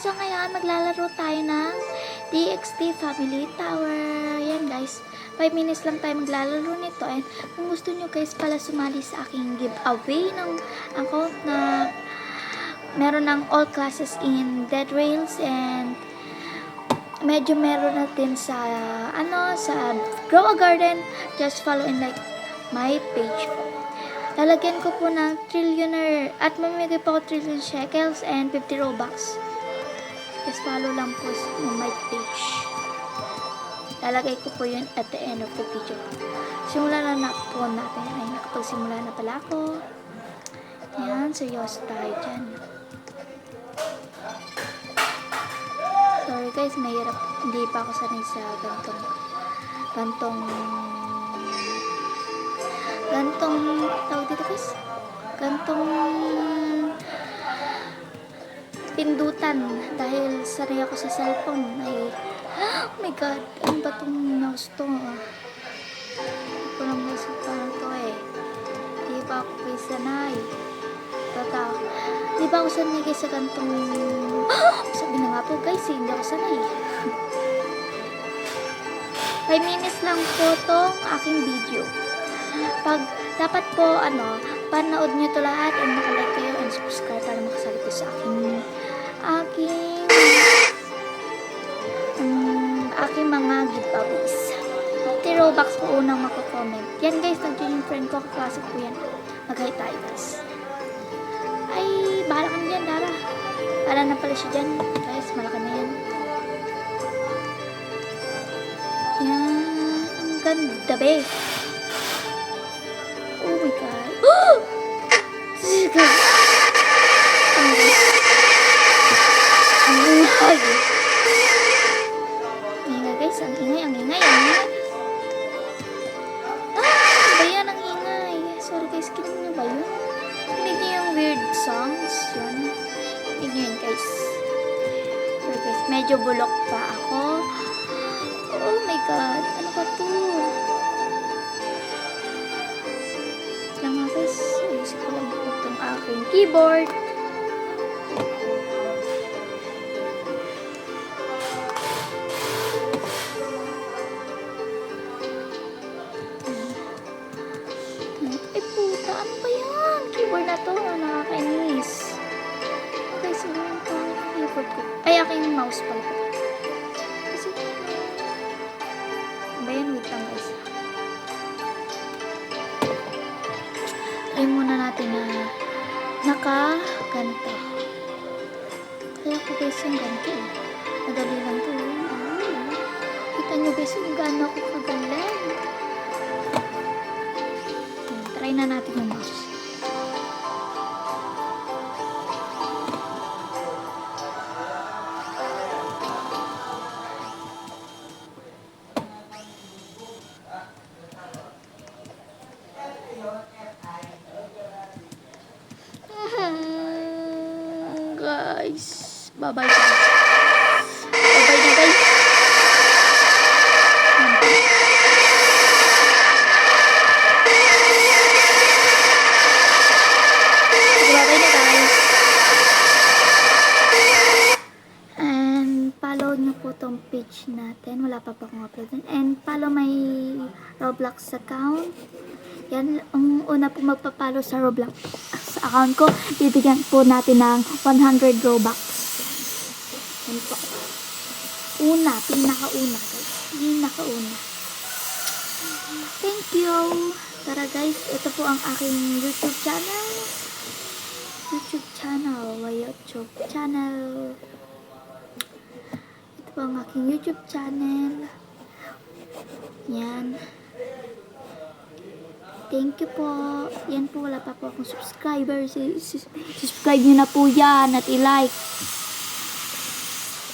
So ngayon, maglalaro tayo ng TXT Family Tower. Yan guys, 5 minutes lang tayo maglalaro nito. And kung gusto nyo guys pala sumali sa aking giveaway ng account na meron ng all classes in Dead Rails and medyo meron natin sa sa Grow a Garden, just follow and like my page po. Lalagyan ko po ng trillionaire at mamimigay po ako trillion shekels and 50 robux. Just follow lang po my page. Lalagay ko po yun at the end of the video. Simulan na po natin. Ay, nakapagsimula na pala ako. Yan, seryoso tayo dyan. Sorry guys, mahirap. Hindi pa ako sanay sa gantong tawag dito guys, gantong pindutan dahil sanay ako sa cellphone. Ay, oh my god, ano ba itong mouse to? Hindi ko lang may parang to eh. Hindi pa ako sanay. Hindi pa ako sanay guys sa gantong sabi na nga po guys, hindi ako sanay. 5 minutes lang po tong aking video. Dapat po, panood nyo to lahat and nakalike kayo and subscribe para makasali po sa aking mga giveaways. 50 Robux po unang mako-comment. Yan guys, nandiyan yung friend ko, kaklase po yan. Mag-hi tayo guys. Ay, bahala ka na dyan, Dara. Bahala na pala siya dyan. Guys, malaki na yan. Yan, ang ganda be. Oh my god. Oh! This is good. Ang ingay. Ingay guys, ang ingay. Ano ba yan ang ingay? Sorry guys, kinig nyo ba yun? Kinig nyo yung weird songs? Yun. Kinig nyo yun guys. Sorry guys, medyo bulok pa ako. Oh my god, ano ba to? Ayusin ko lang po itong aking keyboard. Ay puta, ano ba yan? Keyboard na to, nakakainis. Okay, so yung keyboard ko. Ay, aking mouse pala. Kasi, ba yan? Wait lang guys. Try muna natin na naka-ganto. Kaya ko guys yung ganto. Madali lang to. Kita nyo guys yung gano'n ako kagaling. Try na natin yung mouse. Guys, bye-bye guys. Bye-bye na guys. Bye-bye na guys. And follow nyo po tong page natin. Wala pa akong upload. And follow my Roblox account. Yan, ang una po magpapalo sa Roblox account ko, bibigyan po natin ng 100 Robux. Yan po. Pinakauna guys. Pinakauna. Thank you. Tara guys, ito po ang aking YouTube channel. Ito po ang aking YouTube channel. Yan. Thank you po. Yan po, wala pa po akong subscribers. Subscribe nyo na po yan at i-like.